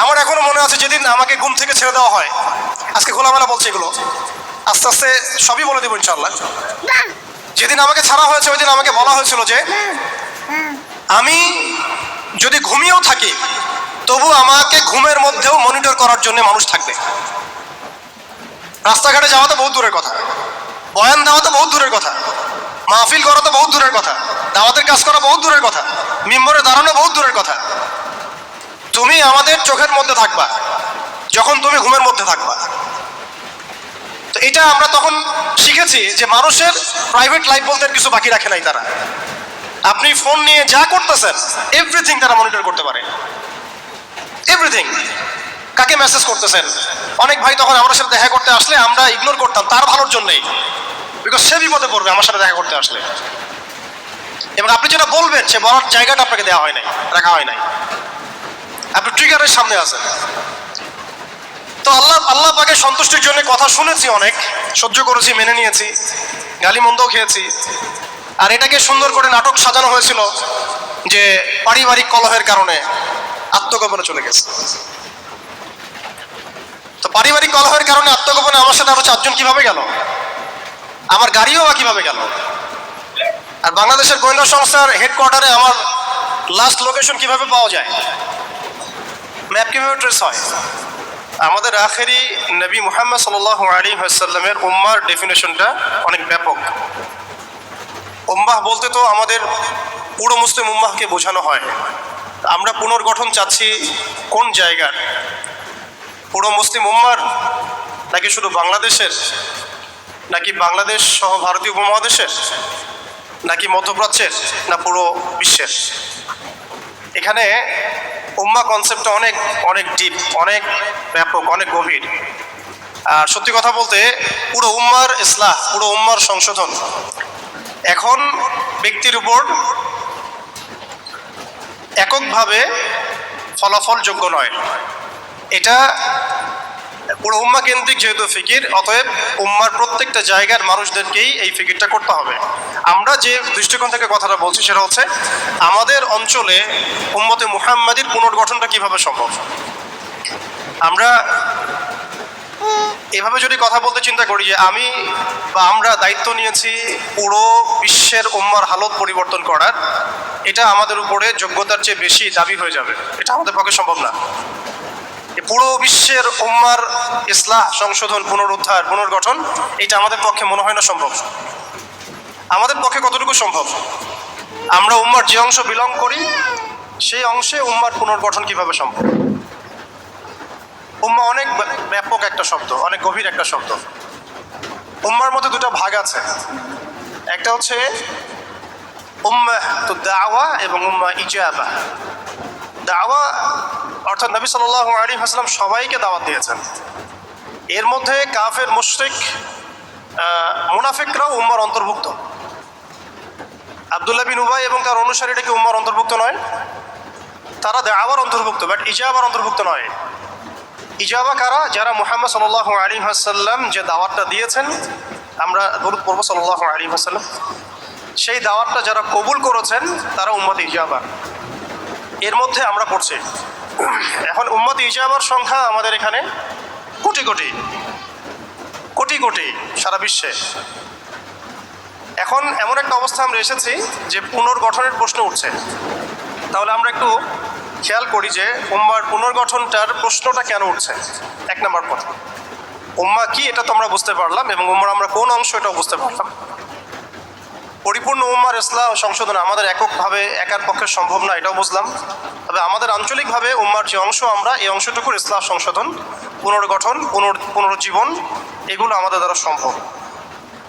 আমার এখনো মনে আছে যেদিন আমাকে ঘুম থেকে ছেড়ে দেওয়া হয়, আজকে খোলামেলা বলছি এগুলো, আস্তে আস্তে সবই বলে দেবো ইনশাল্লাহ। যেদিন আমাকে ছাড়া হয়েছে ওই দিন আমাকে বলা হয়েছিল যে আমি যদি ঘুমিয়েও থাকি তবু আমাকে ঘুমের মধ্যেও মনিটর করার জন্য মানুষ থাকবে। রাস্তাঘাটে যাওয়া তো বহুত দূরের কথা, বয়ান দেওয়া তো বহুত দূরের কথা, মাহফিল করা তো বহুত দূরের কথা, দাওয়াতের কাজ করা বহুত দূরের কথা, মিম্বরে দাঁড়ানো বহুত দূরের কথা। তুমি আমাদের চোখের মধ্যে থাকবা যখন তুমি ঘুমের মধ্যে থাকবা। তো এটা আমরা তখন শিখেছি যে মানুষের প্রাইভেট লাইফ বলতে কিছু বাকি রাখে নাই তারা। আপনি ফোন নিয়ে যা করতেছেন এভরিথিং তারা মনিটর করতে পারে, এভরিথিং। কাকে মেসেজ করতেছেন, অনেক ভাই তখন আমার সাথে দেখা করতে আসলে আমরা ইগনোর করতাম তার ভালোর জন্যই, বিকজ সে বিপদে পড়বে আমার সাথে দেখা করতে আসলে। এবং আপনি যেটা বলবেন সে বলার জায়গাটা আপনাকে দেওয়া হয় নাই, রাখা হয় নাই, আপনি ট্রিগারের সামনে আছেন। তো আল্লাহ পাকের সন্তুষ্টির জন্য কথা শুনেছি, অনেক সহ্য করেছি, মেনে নিয়েছি, গালি মন্দও খেয়েছি। আর এটাকে সুন্দর করে নাটক সাজানো হয়েছিল যে পারিবারিক কলহের কারণে আত্মগোপনে চলে গেছে। তো পারিবারিক কলহের কারণে আত্মগোপনে আমার সাথে আরো 4 জন কিভাবে গেল, আমার গাড়িও বা কিভাবে গেল। আর বাংলাদেশের গোয়েন্দা সংস্থার হেডকোয়ার্টারে আমার লাস্ট লোকেশন কিভাবে পাওয়া যায়, ম্যাপ কিভাবে ট্রেস হয়। আমাদের আখেরি নবী মুহাম্মদ সাল্লাল্লাহু আলাইহি ওয়াসাল্লামের উম্মাহর ডেফিনেশনটা অনেক ব্যাপক। উম্মাহ বলতে তো আমাদের পুরো মুসলিম উম্মাহকে বোঝানো হয়। আমরা পুনর্গঠন চাচ্ছি কোন জায়গার, পুরো মুসলিম উম্মাহর, নাকি শুধু বাংলাদেশের, নাকি বাংলাদেশ সহ ভারতীয় উপমহাদেশের, নাকি মধ্যপ্রাচ্যের, না পুরো বিশ্বের? এখানে উম্মাহ কনসেপ্টটা অনেক অনেক ডিপ, অনেক ব্যাপক, অনেক গভীর। আর সত্যি কথা বলতে পুরো উম্মাহর ইসলাহ, পুরো উম্মাহর সংশোধন এখন ব্যক্তির উপর এককভাবে ফলাফলযোগ্য নয়। এটা পুরো উম্মাহ কেন্দ্রিক যেহেতু ফিকির, অতএব উম্মার প্রত্যেকটা জায়গার মানুষদেরকেই এই ফিকিরটা করতে হবে। আমরা যে দৃষ্টিকোণ থেকে কথাটা বলছি সেটা হচ্ছে আমাদের অঞ্চলে উম্মতে মুহাম্মাদির পুনর্গঠনটা কিভাবে সম্ভব। আমরা এভাবে যদি কথা বলতে চিন্তা করি যে আমি বা আমরা দায়িত্ব নিয়েছি পুরো বিশ্বের উম্মার হালত পরিবর্তন করার, এটা আমাদের উপরে যোগ্যতার চেয়ে বেশি দাবি হয়ে যাবে, এটা আমাদের পক্ষে সম্ভব না। পুরো বিশ্বের উম্মার ইসলাহ, সংশোধন, পুনরুদ্ধার, পুনর্গঠন, এটা আমাদের পক্ষে মনে হয় না সম্ভব। আমাদের পক্ষে কতটুকু সম্ভব, আমরা উম্মার যে অংশ বিলং করি সেই অংশে উম্মার পুনর্গঠন কিভাবে সম্ভব। উম্মাহ অনেক ব্যাপক একটা শব্দ, অনেক গভীর একটা শব্দ। উম্মার মধ্যে 2টা ভাগ আছে, একটা হচ্ছে উম্মাহ তো দাওয়া এবং উম্মাহ ইজাবা। দাওয়া অর্থাৎ নবী সাল্লাল্লাহু আলাইহি ওয়াসাল্লাম সবাইকে দাওয়াত দিয়েছেন, এর মধ্যে কাফের, মুশরিক, মুনাফিকরাও উম্মার অন্তর্ভুক্ত। আব্দুল্লাহ বিন উবাই এবং তার অনুসারীরা কি উম্মার অন্তর্ভুক্ত নয়? তারা দাওয়ার অন্তর্ভুক্ত, বাট ইজাবার অন্তর্ভুক্ত নয়। ইজাবা কারা? যারা মুহাম্মদ সাল্লাল্লাহু আলাইহি ওয়াসাল্লাম যে দাওয়াতটা দিয়েছেন, আমরা দরুদ পড়ব সাল্লাল্লাহু আলাইহি ওয়াসাল্লাম, সেই দাওয়াতটা যারা কবুল করেছেন তারা উম্মত ইজাবা, এর মধ্যে আমরা পড়ছি। এখন উম্মত ইজাবার সংখ্যা আমাদের এখানে কোটি কোটি কোটি কোটি সারা বিশ্বে। এখন এমন একটা অবস্থা আমরা এসেছি যে পুনর্গঠনের প্রশ্ন উঠছে। তাহলে আমরা একটু খেয়াল করি যে উম্মার পুনর্গঠনটার প্রশ্নটা কেন উঠছে। 1 নম্বর কথা, উম্মাহ কি এটা তো আমরা বুঝতে পারলাম, এবং উম্মার আমরা কোন অংশ এটাও বুঝতে পারলাম। পরিপূর্ণ উম্মার ইসলাহ সংশোধন আমাদের এককভাবে একার পক্ষে সম্ভব না, এটাও বুঝলাম। তবে আমাদের আঞ্চলিকভাবে উম্মার যে অংশ, আমরা এই অংশটুকুর ইসলাহ সংশোধন, পুনর্গঠন, পুনরুজ্জীবন, এগুলো আমাদের দ্বারা সম্ভব।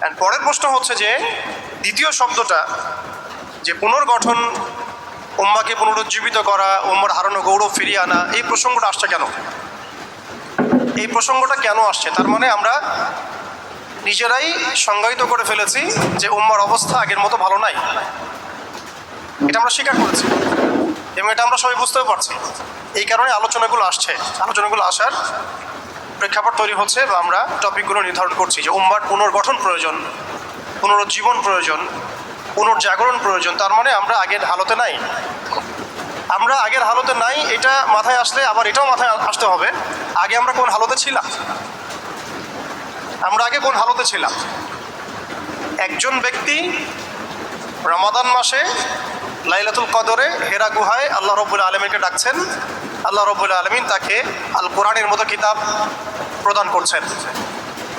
অ্যান্ড পরের প্রশ্ন হচ্ছে যে দ্বিতীয় শব্দটা, যে পুনর্গঠন, উম্মাকে পুনরুজ্জীবিত করা, উম্মার হারানো গৌরব ফিরিয়ে আনা, এই প্রসঙ্গটা আসছে কেন? এই প্রসঙ্গটা কেন আসছে? তার মানে আমরা নিজেরাই সংজ্ঞায়িত করে ফেলেছি যে উম্মার অবস্থা আগের মতো ভালো নাই, এটা আমরা স্বীকার করেছি এবং এটা আমরা সবাই বুঝতেও পারছি। এই কারণে আলোচনাগুলো আসছে, আলোচনাগুলো আসার প্রেক্ষাপট তৈরি হচ্ছে, বা আমরা টপিকগুলো নির্ধারণ করছি যে উম্মার পুনর্গঠন প্রয়োজন, পুনরুজ্জীবন প্রয়োজন, পুনর্জাগরণ প্রয়োজন। তার মানে আমরা আগের হালতে নাই। আমরা আগের হালতে নাই এটা মাথায় আসলে আবার এটাও মাথায় আসতে হবে, আগে আমরা কোন হালতে ছিলাম, আমরা আগে কোন হালতে ছিলাম। একজন ব্যক্তি রমাদান মাসে লাইলাতুল কদরে হেরা গুহায় আল্লাহ রব্বুল আলমিনকে ডাকছেন, আল্লাহ রব্বুল আলমিন তাকে আল কোরআনের মতো কিতাব প্রদান করছেন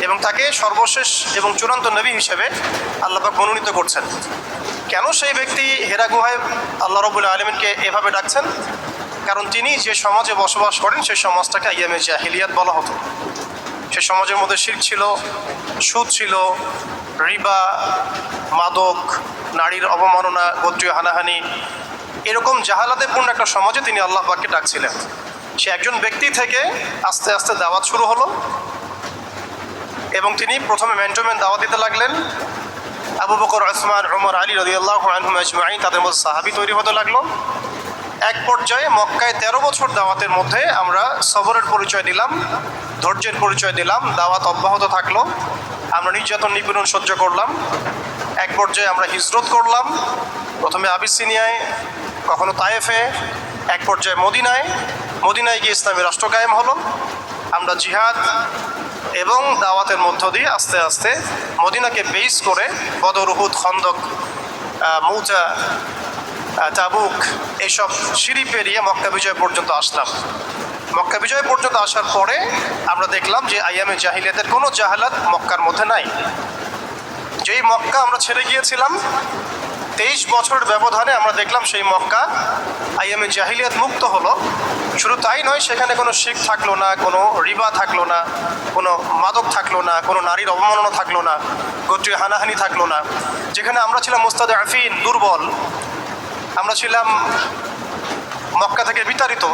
এবং তাকে সর্বশেষ এবং চূড়ান্ত নবী হিসেবে আল্লাহ পাক মনোনীত করছেন। কেন সেই ব্যক্তি হেরা গুহায় আল্লাহ রব্বুল আলমিনকে এভাবে ডাকছেন? কারণ তিনি যে সমাজে বসবাস করেন সেই সমাজটাকে আইয়ামে জাহিলিয়াত বলা হতো। সে সমাজের মধ্যে শিরক ছিল, সুদ ছিল, রিবা, মাদক, নারীর অবমাননা, গোত্রীয় হানাহানি, এরকম জাহালাতে পূর্ণ একটা সমাজে তিনি আল্লাহ পাককে ডাকছিলেন। সে একজন ব্যক্তি থেকে আস্তে আস্তে দাওয়াত শুরু হলো এবং তিনি প্রথমে ম্যান টু ম্যান দাওয়াত দিতে লাগলেন। আবু বকর, উসমান, উমর, আলী রাদিয়াল্লাহু আনহুম আজমাইন, তাদের মধ্যে সাহাবী তৈরি হতে লাগলো। এক পর্যায়ে মক্কায় 13 বছর দাওয়াতের মধ্যে আমরা সবরের পরিচয় দিলাম, ধৈর্যের পরিচয় দিলাম, দাওয়াত অব্যাহত থাকলো, আমরা নির্যাতন নিপীড়ন সহ্য করলাম। এক পর্যায়ে আমরা হিজরত করলাম, প্রথমে আবিসিনিয়ায়, কখনো তায়েফে, এক পর্যায়ে মদিনায় গিয়ে ইসলামী রাষ্ট্র কায়েম হলো। আমরা জিহাদ এবং দাওয়াতের মধ্য দিয়ে আস্তে আস্তে মদিনাকে বেস করে বদর, উহুদ, খন্দক, মৌজা, তাবুক এইসব সিঁড়ি পেরিয়ে মক্কা বিজয় পর্যন্ত আসলাম। মক্কা বিজয় পর্যন্ত আসার পরে আমরা দেখলাম যে আইয়ামে জাহিলিয়াতের কোনো জাহালাত মক্কার মধ্যে নাই। যেই মক্কা আমরা ছেড়ে গিয়েছিলাম 23 বছরের ব্যবধানে আমরা দেখলাম সেই মক্কা আইয়ামে জাহিলিয়াত মুক্ত হলো। শুধু তাই নয়, সেখানে কোনো শিরক থাকলো না, কোনো রিবা থাকলো না, কোনো মাদক থাকলো না, কোনো নারীর অবমাননা থাকলো না, গোত্রীয় হানাহানি থাকলো না। যেখানে আমরা ছিলাম মুস্তাদআফিন, দুর্বল, আমরা ছিলাম মক্কা থেকে বিতাড়িত,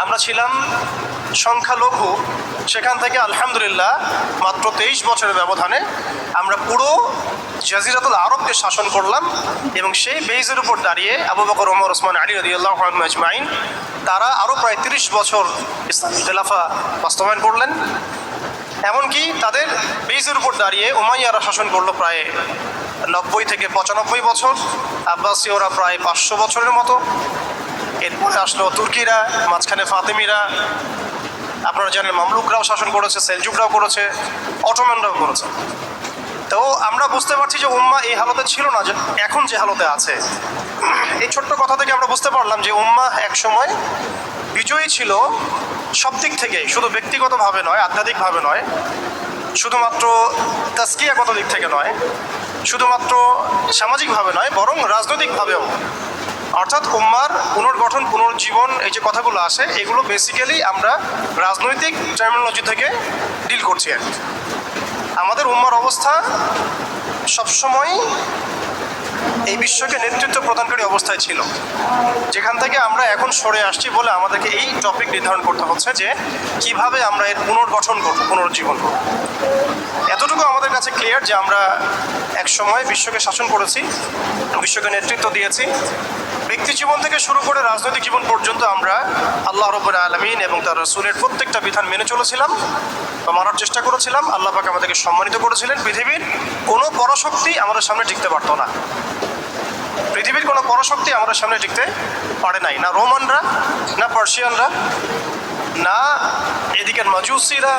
আমরা ছিলাম সংখ্যালঘু, সেখান থেকে আলহামদুলিল্লাহ মাত্র 23 বছরের ব্যবধানে আমরা পুরো জাজিরাতুল আরবকে শাসন করলাম এবং সেই বেইজের উপর দাঁড়িয়ে আবু বকর, ওমর, ওসমান, আলী রাদিয়াল্লাহু আনহুম আজমাইন তারা আরও প্রায় 30 বছর ইসলামী খেলাফা বাস্তবায়ন করলেন। এমনকি তাদের বেইজের উপর দাঁড়িয়ে উমাইয়ারা শাসন করলো প্রায় 90 থেকে 95 বছর, আব্বাসীয়রা প্রায় 500 বছরের মতো। এরপরে আসলো তুর্কিরা, মাঝখানে ফাতেমিরা, আপনারা জানেন মামলুকরাও শাসন করেছে, সেলজুকরাও করেছে, অটোম্যানরাও করেছে। তো আমরা বুঝতে পারছি যে উম্মাহ এই হালতে ছিল না যে এখন যে হালতে আছে। এই ছোট্ট কথা থেকে আমরা বুঝতে পারলাম যে উম্মাহ এক সময় বিজয়ী ছিল সব দিক থেকে, শুধু ব্যক্তিগতভাবে নয়, আধ্যাত্মিকভাবে নয়, শুধুমাত্র তাজকিয়াগত দিক থেকে নয়, শুধুমাত্র সামাজিকভাবে নয়, বরং রাজনৈতিকভাবেও। অর্থাৎ উম্মার পুনর্গঠন, পুনর্জীবন, এই যে কথাগুলো আসে এগুলো বেসিক্যালি আমরা রাজনৈতিক টার্মিনোলজি থেকে ডিল করছি। আর আমাদের উম্মার অবস্থা সবসময় এই বিশ্বকে নেতৃত্ব প্রদানকারী অবস্থায় ছিল, যেখান থেকে আমরা এখন সরে আসছি বলে আমাদেরকে এই টপিক নির্ধারণ করতে হচ্ছে যে কিভাবে আমরা এর পুনর্গঠন করব, পুনর্জীবন করব। এতটুকু আমাদের কাছে ক্লিয়ার যে আমরা এক সময় বিশ্বকে শাসন করেছি, বিশ্বকে নেতৃত্ব দিয়েছি। ব্যক্তি জীবন থেকে শুরু করে রাজনৈতিক জীবন পর্যন্ত আমরা আল্লাহ রাব্বুল আলামিন এবং তার রাসূলের প্রত্যেকটা বিধান মেনে চলেছিলাম বা মানার চেষ্টা করেছিলাম। আল্লাহ পাক আমাদেরকে সম্মানিত করেছিলেন। পৃথিবীর কোনো পরাশক্তি আমাদের সামনে টিকতে পারতো না, পৃথিবীর কোনো পরাশক্তি আমাদের সামনে টিকতে পারে নাই, না রোমানরা, না পার্সিয়ানরা, না এদিকের মাজুসিরা,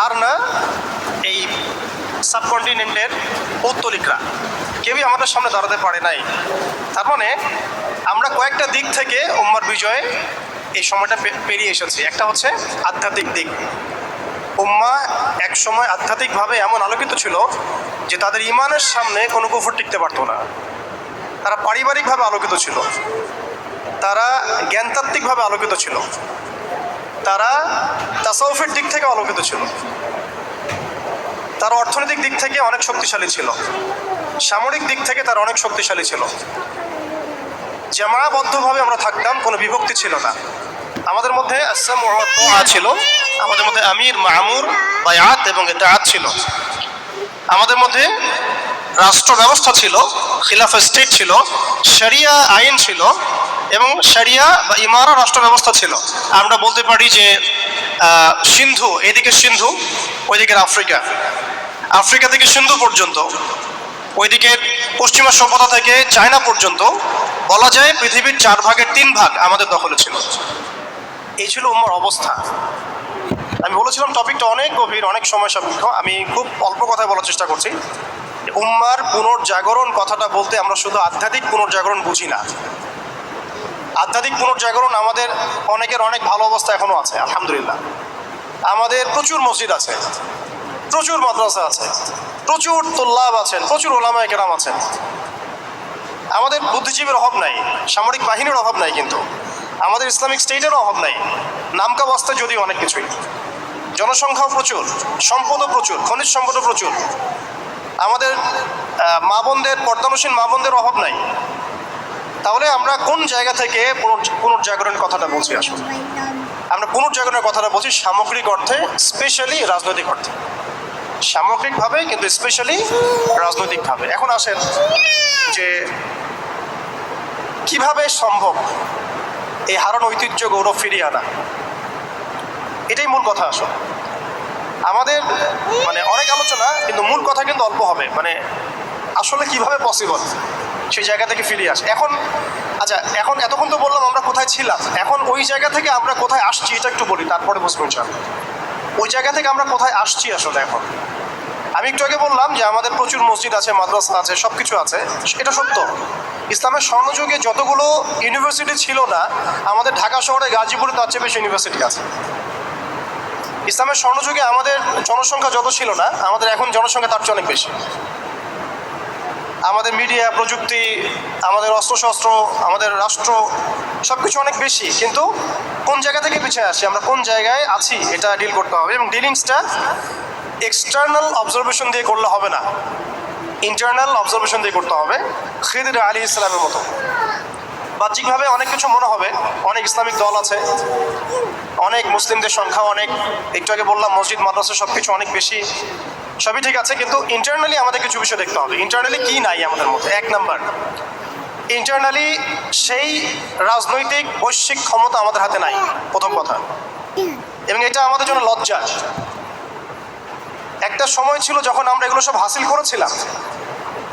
আর না এই সাবকন্টিনেন্টের পৌত্তলিকরা, কেউই আমাদের সামনে দাঁড়াতে পারে নাই। তার মানে আমরা কয়েকটা দিক থেকে উম্মার বিজয়ে এই সময়টা পেরিয়ে এসেছি। একটা হচ্ছে আধ্যাত্মিক দিক। উম্মা এক সময় আধ্যাত্মিকভাবে এমন আলোকিত ছিল যে তাদের ইমানের সামনে কোনো কুফর টিকতে পারতো না। তারা পারিবারিকভাবে আলোকিত ছিল, তারা জ্ঞানতাত্ত্বিকভাবে আলোকিত ছিল, তারা তাসাউফের দিক থেকে আলোকিত ছিল, তারা অর্থনৈতিক দিক থেকে অনেক শক্তিশালী ছিল, সামরিক দিক থেকে তারা অনেক শক্তিশালী ছিল। জামাবদ্ধভাবে আমরা থাকতাম, কোনো বিভক্তি ছিল না। আমাদের মধ্যে আসসামু ওয়া তাআ ছিল, আমাদের মধ্যে আমির, মামুর, বায়াত এবং ইতাআত ছিল। আমাদের মধ্যে রাষ্ট্র ব্যবস্থা ছিল, খিলাফা স্টেট ছিল, শরিয়া আইন ছিল এবং শরিয়া বা ইমারা রাষ্ট্র ব্যবস্থা ছিল। আমরা বলতে পারি যে সিন্ধু, এদিকে সিন্ধু, ওইদিকের আফ্রিকা, আফ্রিকা থেকে সিন্ধু পর্যন্ত, ওইদিকে পশ্চিমা সভ্যতা থেকে চায়না পর্যন্ত বলা যায় পৃথিবীর 4 ভাগের 3 ভাগ আমাদের দখলে ছিল। এই ছিল উম্মার অবস্থা। আমি বলেছিলাম টপিকটা অনেক গভীর, অনেক সময় সাপেক্ষ। আমি খুব অল্প কথায় বলার চেষ্টা করছি। উম্মার পুনর্জাগরণ কথাটা বলতে আমরা শুধু আধ্যাত্মিক পুনর্জাগরণ বুঝি না। আধ্যাত্মিক পুনর্জাগরণ আমাদের অনেকের অনেক ভালো অবস্থা এখনও আছে, আলহামদুলিল্লাহ। আমাদের প্রচুর মসজিদ আছে, প্রচুর মাদ্রাসা আছে, প্রচুর তোল্লাব আছেন, প্রচুর ওলামায়ে কেরাম আছেন। আমাদের বুদ্ধিজীবীর অভাব নাই, সামরিক বাহিনীর অভাব নাই, কিন্তু আমাদের ইসলামিক স্টেটেরও অভাব নাই। নামকা বাস্তায় যদিও অনেক কিছুই, জনসংখ্যাও প্রচুর, সম্পদও প্রচুর, খনিজ সম্পদও প্রচুর। আমাদের মা বোনদের, পর্দানসীন মা বোনদের অভাব নাই। তাহলে আমরা কোন জায়গা থেকে পুনর্জাগরণের কথাটা বলছি? আসলে আমরা পুনর্জাগরণের কথাটা বলছি সামগ্রিক অর্থে, স্পেশালি রাজনৈতিক অর্থে। সামগ্রিকভাবে কিন্তু স্পেশালি রাজনৈতিকভাবে। এখন আসেন যে কিভাবে সম্ভব এই হারানো ঐতিহ্য গৌরব ফিরিয়ে আনা, এটাই মূল কথা। আসলে আমাদের অনেক আলোচনা, কিন্তু মূল কথা কিন্তু অল্প হবে। আসলে কিভাবে পসিবল সেই জায়গা থেকে ফিরে আসে। আচ্ছা, এখন এতক্ষণ তো বললাম আমরা কোথায় ছিলাম, এখন ওই জায়গা থেকে আমরা কোথায় আসছি এটা একটু বলি, তারপরে বুঝবো ইনশাআল্লাহ ওই জায়গা থেকে আমরা কোথায় আসছি। আসলে এখন আমি একটু আগে বললাম যে আমাদের প্রচুর মসজিদ আছে, মাদ্রাসা আছে, সব কিছু আছে, এটা সত্য। ইসলামের স্বর্ণযুগে যতগুলো ইউনিভার্সিটি ছিল না, আমাদের ঢাকা শহরে গাজীপুরে তার চেয়ে বেশি ইউনিভার্সিটি আছে। ইসলামের স্বর্ণযুগে আমাদের জনসংখ্যা যত ছিল না, আমাদের এখন জনসংখ্যা তার চেয়ে অনেক বেশি। আমাদের মিডিয়া, প্রযুক্তি, আমাদের অস্ত্রশস্ত্র, আমাদের রাষ্ট্র, সব কিছু অনেক বেশি। কিন্তু কোন জায়গা থেকে পিছিয়ে আসছি, আমরা কোন জায়গায় আছি, এটা ডিল করতে হবে। এবং ডিলিংসটা এক্সটার্নাল অবজারভেশন দিয়ে করলে হবে না, ইন্টারনাল অবজারভেশন দিয়ে করতে হবে। খিদির আলাইহিস সালামের মতো বাহ্যিকভাবে অনেক কিছু মনে হবে, অনেক ইসলামিক দল আছে, অনেক মুসলিমদের সংখ্যা অনেক, একটু আগে বললাম মসজিদ, মাদ্রাসা সব কিছু অনেক বেশি, সবই ঠিক আছে। কিন্তু ইন্টারনালি আমাদের কিছু বিষয় দেখতে হবে। ইন্টারনালি কি নাই আমাদের মধ্যে? এক নাম্বার, ইন্টারনালি সেই রাজনৈতিক বৈশ্বিক ক্ষমতা আমাদের হাতে নাই, প্রথম কথা। এবং এটা আমাদের জন্য লজ্জা। একটা সময় ছিল যখন আমরা এগুলো সব হাসিল করেছিলাম,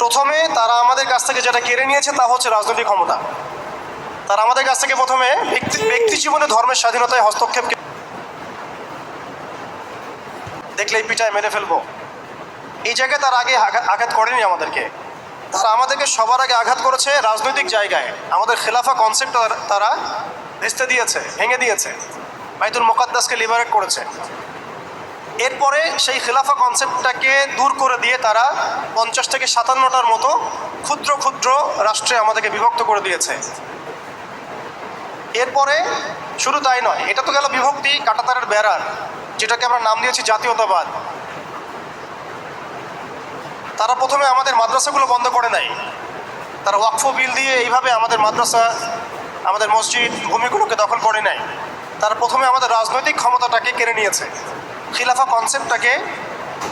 প্রথমে তারা আমাদের কাছ থেকে যেটা কেড়ে নিয়েছে তা হচ্ছে রাজনৈতিক ক্ষমতা। তারা আমাদের কাছ থেকে প্রথমে ব্যক্তি জীবনে ধর্মের স্বাধীনতায় হস্তক্ষেপ, দেখলেই পিটায় মেরে ফেলবো, এই জায়গায় তার আগে আঘাত করেনি আমাদেরকে। তারা আমাদেরকে সবার আগে আঘাত করেছে রাজনৈতিক জায়গায়। আমাদের খেলাফা কনসেপ্ট তারা ভেস্তে দিয়েছে, ভেঙে দিয়েছে, বাইতুল মুকাদ্দাসকে লিবারেট করেছে। এরপরে সেই খেলাফা কনসেপ্টটাকে দূর করে দিয়ে তারা 50 থেকে 57টার মতো ক্ষুদ্র ক্ষুদ্র রাষ্ট্রে আমাদেরকে বিভক্ত করে দিয়েছে। এরপরে শুধু তাই নয়, এটা তো গেল বিভক্তি, কাঁটাতারের বেড়ার, যেটাকে আমরা নাম দিয়েছি জাতীয়তাবাদ। তারা প্রথমে আমাদের মাদ্রাসাগুলো বন্ধ করে নাই, তারা ওয়াকফ বিল দিয়ে এইভাবে আমাদের মাদ্রাসা, আমাদের মসজিদ, ভূমিগুলোকে দখল করে নাই। তারা প্রথমে আমাদের রাজনৈতিক ক্ষমতাটাকে কেড়ে নিয়েছে, খিলাফা কনসেপ্টটাকে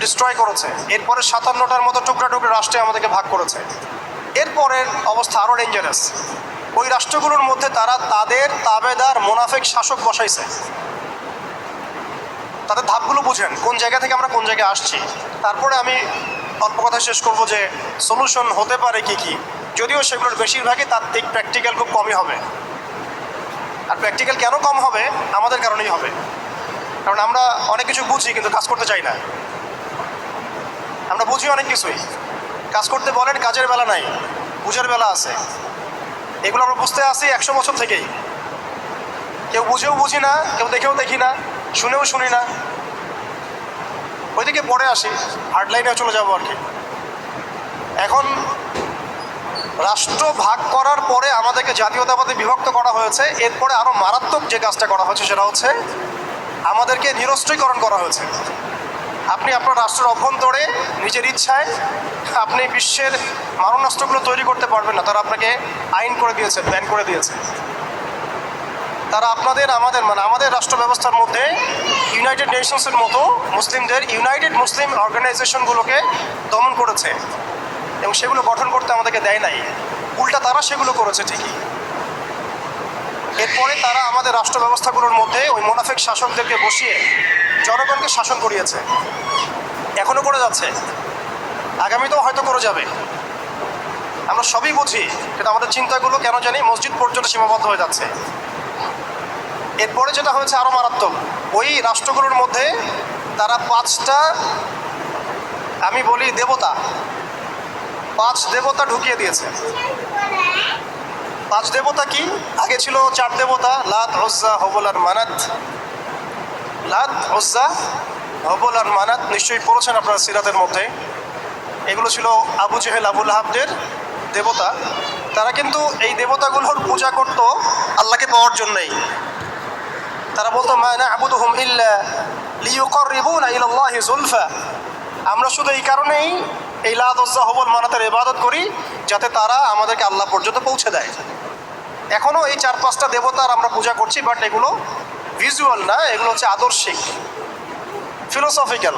ডিস্ট্রয় করেছে। এরপরে 57টার মতো টুকরা টুকরা রাষ্ট্রে আমাদেরকে ভাগ করেছে। এরপরের অবস্থা আরও ডেঞ্জারাস। ওই রাষ্ট্রগুলোর মধ্যে তারা তাদের তাবেদার মোনাফেক শাসক বসাইছে। তাদের ধাপগুলো বুঝেন, কোন জায়গা থেকে আমরা কোন জায়গায় আসছি। তারপরে আমি অল্প কথা শেষ করব যে সলিউশন হতে পারে কি কি, যদিও সেগুলোর বেশিরভাগই তাত্ত্বিক, প্র্যাকটিক্যাল খুব কমই হবে। আর প্র্যাকটিক্যাল কেন কম হবে? আমাদের কারণেই হবে। কারণ আমরা অনেক কিছু বুঝি কিন্তু কাজ করতে চাই না। আমরা বুঝি অনেক কিছুই, কাজ করতে বলেন কাজের বেলা নাই, বুঝার বেলা আছে। এগুলো আমরা বুঝতে আসি 100 বছর থেকেই। কেউ বুঝেও বুঝি না, কেউ দেখেও দেখি না, শুনেও শুনি না। ওইদিকে পরে আসি, হার্ড লাইনে চলে যাবো আর কি। এখন রাষ্ট্র ভাগ করার পরে আমাদেরকে জাতীয়তাবাদে বিভক্ত করা হয়েছে। এরপরে আরও মারাত্মক যে কাজটা করা হয়েছে সেটা হচ্ছে আমাদেরকে নিরস্ত্রীকরণ করা হয়েছে। আপনি আপনার রাষ্ট্রের অভ্যন্তরে নিজের ইচ্ছায় আপনি বিশ্বের মারণাস্ত্রগুলো তৈরি করতে পারবেন না। তারা আপনাকে আইন করে দিয়েছে, ব্যান করে দিয়েছে। তারা আমাদের রাষ্ট্র ব্যবস্থার মধ্যে ইউনাইটেড নেশনসের মতো মুসলিমদের ইউনাইটেড মুসলিম অর্গানাইজেশনগুলোকে দমন করেছে এবং সেগুলো গঠন করতে আমাদেরকে দেয় নাই। উল্টা তারা সেগুলো করেছে ঠিকই। এরপরে তারা আমাদের রাষ্ট্র ব্যবস্থাগুলোর মধ্যে ওই মোনাফেক শাসকদেরকে বসিয়ে জনগণকে শাসন করিয়েছে। এখনও করে যাচ্ছে, আগামীতেও হয়তো করে যাবে। আমরা সবই বুঝি, কিন্তু আমাদের চিন্তাগুলো কেন জানি মসজিদ পর্যন্ত সীমাবদ্ধ হয়ে যাচ্ছে। এরপরে যেটা হয়েছে আরও মারাত্মক, ওই রাষ্ট্রগুলোর মধ্যে তারা 5টা আমি বলি দেবতা, 5 দেবতা ঢুকিয়ে দিয়েছে। 5 দেবতা কি? আগে ছিল 4 দেবতা, লাত, উজ্জা, হবল আর মানাত। লাত, উজ্জা, হবল আর মানাত নিশ্চয়ই পড়েছেন আপনারা সিরাতের মধ্যে। এগুলো ছিল আবু জেহেল, আবু লাহাবদের দেবতা। তারা কিন্তু এই দেবতাগুলোর পূজা করত আল্লাহকে পাওয়ার জন্যই। তারা বলতো মা না'বুদুহুম ইল্লা লিয়ুকাররিবুনা ইলাল্লাহি যুলফা, আমরা শুধু এই কারণেই এই লাত, উজ্জা, হবল, মানাতের ইবাদত করি যাতে তারা আমাদেরকে আল্লাহ পর্যন্ত পৌঁছে দেয়। এখনও এই 4-5টা দেবতার আমরা পূজা করছি, বাট এগুলো ভিজুয়াল না, এগুলো হচ্ছে আদর্শিক, ফিলোসফিক্যাল।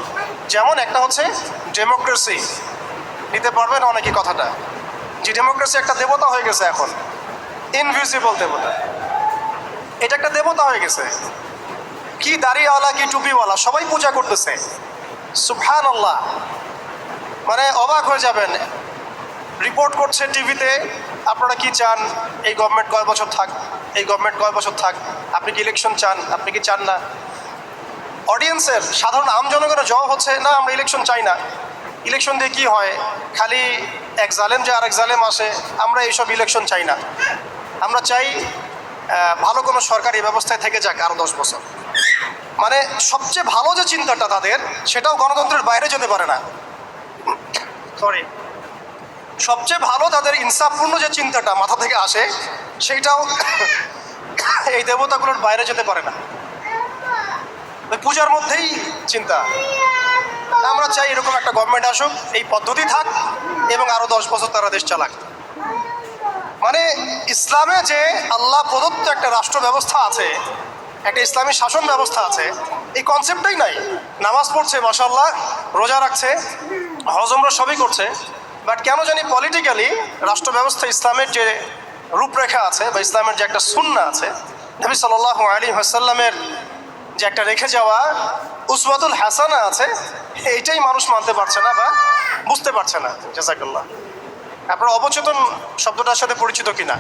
যেমন একটা হচ্ছে ডেমোক্রেসি, নিতে পারবেন অনেকে কথাটা, যে ডেমোক্রেসি একটা দেবতা হয়ে গেছে এখন, ইনভিজিবল দেবতা। এটা একটা দেবতা হয়ে গেছে, কি দাড়িওয়ালা কি টুপিওয়ালা সবাই পূজা করতেছে। সুবহানাল্লাহ, মানে অবাক হয়ে যাবেন। রিপোর্ট করছে টিভিতে, আপনারা কি চান, এই গভর্নমেন্ট কয় বছর থাক, এই গভর্নমেন্ট কয় বছর থাক, আপনি কি ইলেকশন চান, আপনি কি চান না? অডিয়েন্সের সাধারণ আমজনগণের জবাব হচ্ছে না, আমরা ইলেকশন চাই না। ইলেকশন দিয়ে কি হয়, খালি এক জালেম যে আরেক জালেম আসে, আমরা এইসব ইলেকশন চাই না। আমরা চাই ভালো কোনো সরকারি ব্যবস্থায় থেকে যাক আরও 10 বছর। মানে সবচেয়ে ভালো যে চিন্তাটা তাদের, সেটাও গণতন্ত্রের বাইরে যেতে পারে না। সরি, সবচেয়ে ভালো তাদের ইনসাফপূর্ণ যে চিন্তাটা মাথা থেকে আসে, সেইটাও এই দেবতাগুলোর বাইরে যেতে পারে না। ওই পূজার মধ্যেই চিন্তা, আমরা চাই এরকম একটা গভর্নমেন্ট আসুক, এই পদ্ধতি থাক এবং আরও 10 বছর তারা দেশ চালাক। মানে ইসলামে যে আল্লাহ প্রদত্ত একটা রাষ্ট্র ব্যবস্থা আছে, একটা ইসলামী শাসন ব্যবস্থা আছে, এই কনসেপ্টটাই নাই। নামাজ পড়ছে মাশাআল্লাহ, রোজা রাখছে, হজমরা সবই করছে, বাট কেন জানি পলিটিক্যালি রাষ্ট্র ব্যবস্থা ইসলামের যে রূপরেখা আছে বা ইসলামের যে একটা সুন্নাহ আছে, নবী সাল্লাল্লাহু আলাইহি ওয়াসাল্লামের যে একটা রেখে যাওয়া উসওয়াতুল হাসানা আছে, এইটাই মানুষ মানতে পারছে না বা বুঝতে পারছে না। জাযাকাল্লাহ। আপনারা অবচেতন শব্দটার সাথে পরিচিত কিনা?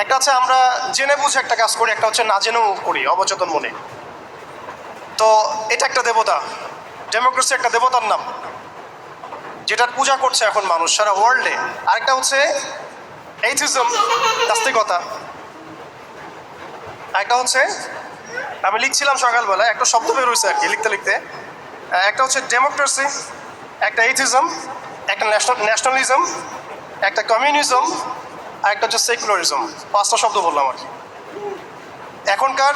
একটা হচ্ছে আমরা জেনে বুঝে একটা কাজ করি, একটা হচ্ছে না জেনেও করি অবচেতন মনে। তো এটা একটা দেবতা, ডেমোক্রেসি একটা দেবতার নাম, যেটার পূজা করছে এখন মানুষ সারা ওয়ার্ল্ডে। আরেকটা হচ্ছে এইথিজম, নাস্তিকতা। আরেকটা হচ্ছে, আমি লিখছিলাম সকালবেলা, একটা শব্দ বের হয়েছে আর কি লিখতে লিখতে। একটা হচ্ছে ডেমোক্রেসি, একটা এইথিজম, একটা ন্যাশনালিজম, একটা কমিউনিজম, আর একটা হচ্ছে সেকুলারিজম। 5টা শব্দ বললাম আর কি। এখনকার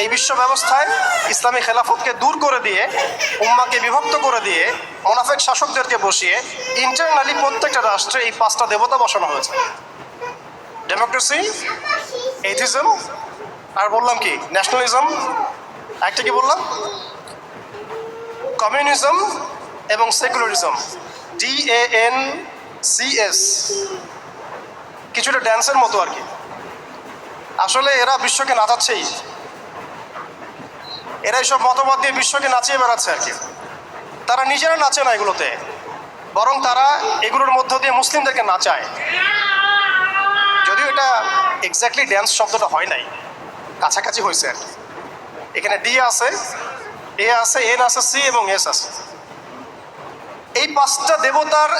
এই বিশ্ব ব্যবস্থায় ইসলামী খেলাফতকে দূর করে দিয়ে, উম্মাকে বিভক্ত করে দিয়ে, মুনাফিক শাসকদেরকে বসিয়ে ইন্টারনালি প্রত্যেকটা রাষ্ট্রে এই 5টা দেবতা বসানো হয়েছে। ডেমোক্রেসি, এইথিজম, আর বললাম কি ন্যাশনালিজম, একটা কি বললাম কমিউনিজম এবং সেকুলারিজম, DANCS, কিছুটা ড্যান্সের মতো আর কি। আসলে এরা বিশ্বকে নাচাচ্ছেই, এরা এইসব মতবাদ দিয়ে বিশ্বকে নাচিয়ে বেড়াচ্ছে আর কি। তারা নিজেরা নাচে না এগুলোতে, বরং তারা এগুলোর মধ্য দিয়ে মুসলিমদেরকে নাচায়। যদিও এটা এক্স্যাক্টলি ড্যান্স শব্দটা হয় নাই, কাছাকাছি হয়েছে আর কি। এখানে D আছে, A আছে, N আছে, C এবং S আছে। এই 5টা দেবতার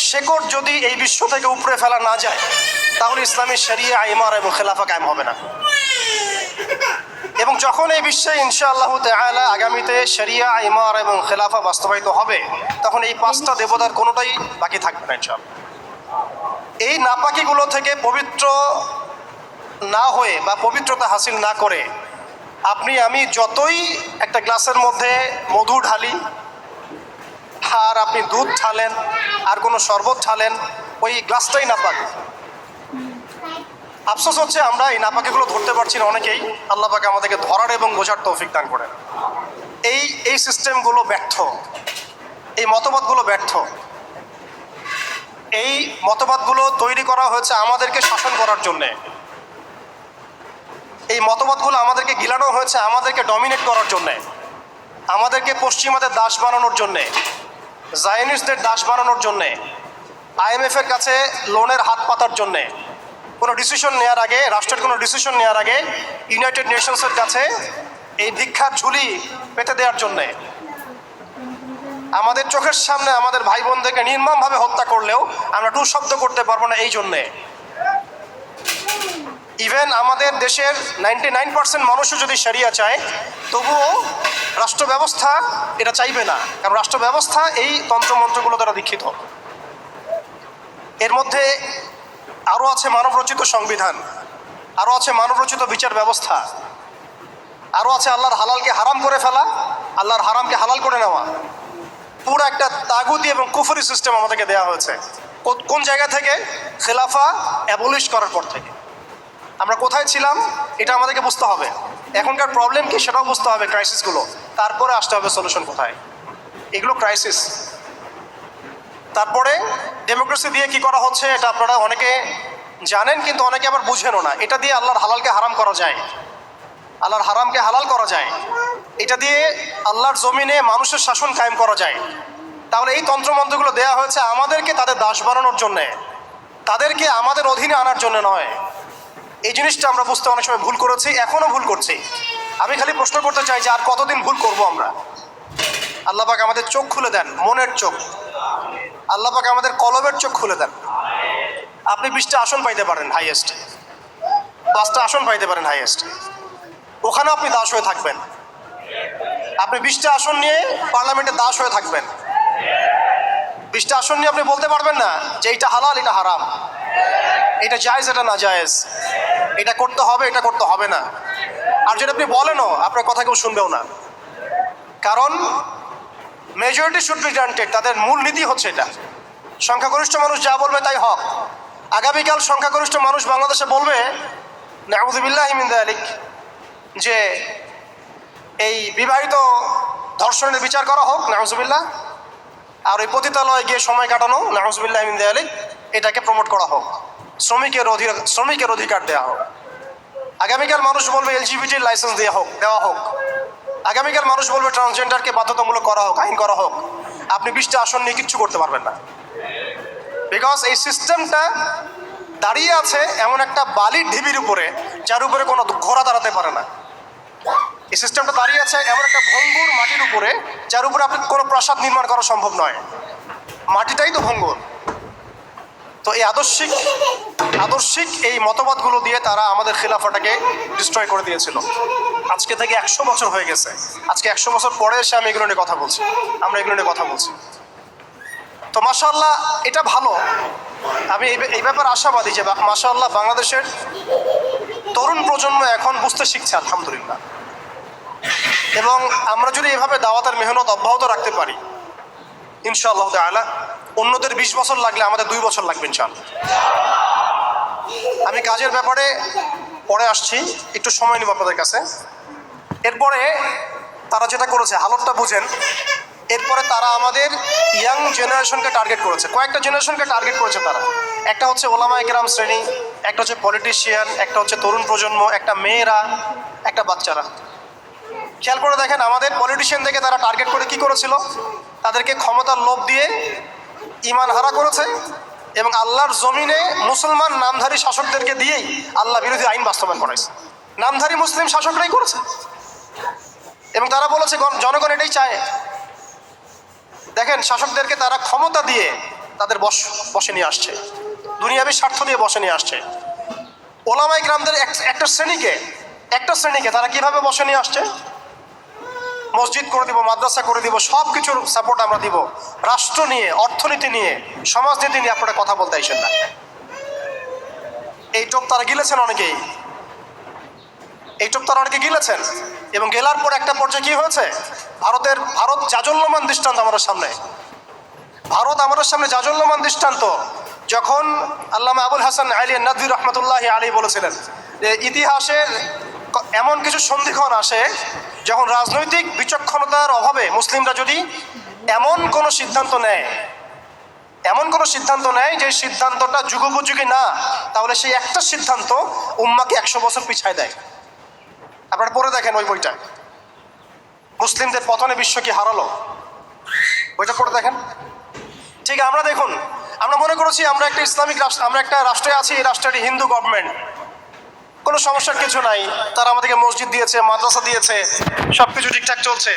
শেকড় যদি এই বিশ্ব থেকে উপড়ে ফেলা না যায়, তাহলে ইসলামী শরিয়া, ইমারা এবং খেলাফা কায়েম হবে না। এবং যখন এই বিশ্বে ইনশাআল্লাহ তাআলা আগামীতে শরিয়া, ইমারা এবং খেলাফা বাস্তবায়িত হবে, তখন এই 5টা দেবতার কোনোটাই বাকি থাকবে না ইনশাআল্লাহ। এই নাপাকিগুলো থেকে পবিত্র না হয়ে বা পবিত্রতা হাসিল না করে আপনি আমি যতই একটা গ্লাসের মধ্যে মধু ঢালি, আর আপনি দুধ ঢালেন, আর কোনো শরবত ঢালেন, ওই গ্লাসটাই নাপাক। আফসোস হচ্ছে আমরা এই নাপাকিগুলো ধরতে পারছি না অনেকেই। আল্লাহ পাক আমাদেরকে ধরার এবং বোঝার তৌফিক দান করেন। এই সিস্টেমগুলো ব্যর্থ, এই মতবাদগুলো ব্যর্থ। এই মতবাদগুলো তৈরি করা হয়েছে আমাদেরকে শাসন করার জন্যে। এই মতবাদগুলো আমাদেরকে গিলানো হয়েছে আমাদেরকে ডমিনেট করার জন্যে, আমাদেরকে পশ্চিমাদের দাস বানানোর জন্যে, জায়নিস্টদের দাস বানানোর জন্যে, IMF এর কাছে লোনের হাত পাতার জন্যে, কোনো ডিসিশন নেওয়ার আগে, রাষ্ট্রের কোনো ডিসিশন নেওয়ার আগে ইউনাইটেড নেশনসের কাছে এই ভিক্ষার ঝুলি পেতে দেওয়ার জন্যে, আমাদের চোখের সামনে আমাদের ভাই বোনদেরকে নির্মমভাবে হত্যা করলেও আমরা টু শব্দ করতে পারবো না এই জন্যে। ইভেন আমাদের দেশের 99% মানুষও যদি শরিয়া চায়, তবুও রাষ্ট্র ব্যবস্থা এটা চাইবে না, কারণ রাষ্ট্র ব্যবস্থা এই তন্ত্রমন্ত্রগুলো দ্বারা দীক্ষিত। এর মধ্যে আরও আছে মানবরচিত সংবিধান, আরও আছে মানবরচিত বিচার ব্যবস্থা, আরও আছে আল্লাহর হালালকে হারাম করে ফেলা, আল্লাহর হারামকে হালাল করে নেওয়া। পুরো একটা তাগুতি এবং কুফরি সিস্টেম আমাদেরকে দেওয়া হয়েছে। কোন জায়গা থেকে? খেলাফা অ্যাবলিশ করার পর থেকে। আমরা কোথায় ছিলাম এটা আমাদেরকে বুঝতে হবে। এখনকার প্রবলেম কি সেটাও বুঝতে হবে, ক্রাইসিসগুলো, তারপরে আসতে হবে সলিউশন কোথায়। এগুলো ক্রাইসিস। তারপরে ডেমোক্রেসি দিয়ে কি করা হচ্ছে এটা আপনারা অনেকে জানেন, কিন্তু অনেকে আবার বুঝেনও না। এটা দিয়ে আল্লাহর হালালকে হারাম করা যায়, আল্লাহর হারামকে হালাল করা যায়। এটা দিয়ে আল্লাহর জমিনে মানুষের শাসন কায়েম করা যায়। তাহলে এই তন্ত্রমন্ত্রগুলো দেওয়া হয়েছে আমাদেরকে তাদের দাস বানানোর জন্যে, তাদেরকে আমাদের অধীনে আনার জন্য নয়। এই জিনিসটা আমরা বুঝতে অনেক সময় ভুল করেছি, এখনও ভুল করছি। আমি খালি প্রশ্ন করতে চাই যে আর কতদিন ভুল করব আমরা? আল্লাহ পাক আমাদের চোখ খুলে দেন, মনের চোখ। আল্লাহ পাক আমাদের কলবের চোখ খুলে দেন। আপনি 20টা আসন পাইতে পারেন হাইয়েস্ট, 5টা আসন পাইতে পারেন হাইয়েস্ট, ওখানেও আপনি দাস হয়ে থাকবেন। আপনি 20টা আসন নিয়ে পার্লামেন্টে দাস হয়ে থাকবেন। 20টা আসন নিয়ে আপনি বলতে পারবেন না যে এটা হালাল, এটা হারাম, এটা জায়েজ, এটা না জায়েজ, এটা করতে হবে, এটা করতে হবে না। আর যদি আপনি বলেনও, আপনার কথা কেউ শুনবেও না, কারণ মেজরিটি শুড বি গ্রান্টেড। তাদের মূল নীতি হচ্ছে এটা, সংখ্যাগরিষ্ঠ মানুষ যা বলবে তাই হক। আগামীকাল সংখ্যাগরিষ্ঠ মানুষ বাংলাদেশে বলবে নাউযুবিল্লাহি মিন যালিক, যে এই বিবাহিত ধর্ষণের বিচার করা হোক, নাউযুবিল্লাহ, আর ওই পতিতালয়ে গিয়ে সময় কাটানো, নাউযুবিল্লাহি মিন যালিক, এটাকে প্রমোট করা হোক, শ্রমিকের অধিকার দেওয়া হোক। আগামীকাল মানুষ বলবে এলজিবিটির লাইসেন্স দেওয়া হোক। আগামীকাল মানুষ বলবে ট্রান্সজেন্ডারকে বাধ্যতামূলক করা হোক, আইন করা হোক। আপনি 20টা আসন নিয়ে কিচ্ছু করতে পারবেন না, বিকজ এই সিস্টেমটা দাঁড়িয়ে আছে এমন একটা বালির ঢিবির উপরে, যার উপরে কোনো ঘোড়া দাঁড়াতে পারে না। এই সিস্টেমটা দাঁড়িয়ে আছে এমন একটা ভঙ্গুর মাটির উপরে, যার উপরে আপনি কোনো প্রাসাদ নির্মাণ করা সম্ভব নয়। মাটিটাই তো ভঙ্গুর। তো এই আদর্শিক এই মতবাদগুলো দিয়ে তারা আমাদের খিলাফাটাকে ডিস্ট্রয় করে দিয়েছিল। আজকে থেকে 100 বছর হয়ে গেছে। আজকে 100 বছর পরে এসে আমি এগুলো নিয়ে কথা বলছি, আমরা এগুলো নিয়ে কথা বলছি। তো মাশাআল্লাহ, এটা ভালো। আমি এই ব্যাপারে আশাবাদী যে মাশাআল্লাহ বাংলাদেশের তরুণ প্রজন্ম এখন বুঝতে শিখছে, আলহামদুলিল্লাহ। এবং আমরা যদি এভাবে দাওয়াতের মেহনত অব্যাহত রাখতে পারি, ইনশাআল্লাহ তাআলা অন্যদের 20 বছর লাগলে আমাদের 2 বছর লাগবে ইনশাআল্লাহ। আমি কাজের ব্যাপারে পরে আসছি, একটু সময় নিব আপনাদের কাছে। এরপরে তারা যেটা করেছে, হালতটা বুঝেন। এরপরে তারা আমাদের ইয়াং জেনারেশনকে টার্গেট করেছে, কয়েকটা জেনারেশনকে টার্গেট করেছে তারা। একটা হচ্ছে ওলামায়ে কেরাম শ্রেণী, একটা হচ্ছে পলিটিশিয়ান, একটা হচ্ছে তরুণ প্রজন্ম, একটা মেয়েরা, একটা বাচ্চারা। খেয়াল করে দেখেন, আমাদের পলিটিশিয়ানদেরকে তারা টার্গেট করে কি করেছিল? তাদেরকে ক্ষমতার লোভ দিয়ে ঈমান হারা করেছে, এবং আল্লাহর জমিনে মুসলমান নামধারী শাসকদেরকে দিয়েই আল্লাহ বিরোধী আইন বাস্তবায়ন করাইছে। নামধারী মুসলিম শাসকরাই করেছে, এবং তারা বলেছে জনগণ এটাই চায়। দেখেন, শাসকদেরকে তারা ক্ষমতা দিয়ে তাদের বসে নিয়ে আসছে, দুনিয়াবী স্বার্থ দিয়ে বসে নিয়ে আসছে। ওলামায়ে কেরামদের একটা শ্রেণীকে তারা কিভাবে বসে নিয়ে আসছে? মসজিদ করে দিব, মাদ্রাসা করে দিব, সব কিছুর সাপোর্ট আমরা দিব। রাষ্ট্র নিয়ে, অর্থনীতি নিয়ে, সমাজনীতি নিয়ে আপনারা কথা বলতে আইসেন না। এই টোপ তারা গিলেছেন অনেকেই, গিলেছেন। এবং গেলার পর একটা পর্যায়ে কি হয়েছে? ভারত জাজল্যমান দৃষ্টান্ত আমাদের সামনে। জাজল্যমান দৃষ্টান্ত। যখন আল্লামা আবুল হাসান আলী নাদভী রহমতুল্লাহ আলী বলেছিলেন যে ইতিহাসের এমন কিছু সন্ধিক্ষণ আসে যখন রাজনৈতিক বিচক্ষণতার অভাবে মুসলিমরা যদি এমন কোনো সিদ্ধান্ত নেয় যে সিদ্ধান্তটা যুগোপযোগী না, তাহলে সেই একটা সিদ্ধান্ত উম্মাকে 100 বছর পিছায় দেয়। আপনারা পড়ে দেখেন ওই বইটা, মুসলিমদের পতনে বিশ্ব কি হারালো, বইটা পড়ে দেখেন। ঠিক আমরা দেখুন, আমরা মনে করেছি আমরা একটা ইসলামিক রাষ্ট্র, আমরা একটা রাষ্ট্রে আছি, এই রাষ্ট্রটি হিন্দু গভর্নমেন্ট, কোনো সমস্যার কিছু নাই, তারা আমাদেরকে মসজিদ দিয়েছে, মাদ্রাসা দিয়েছে, সব কিছু ঠিকঠাক চলছে।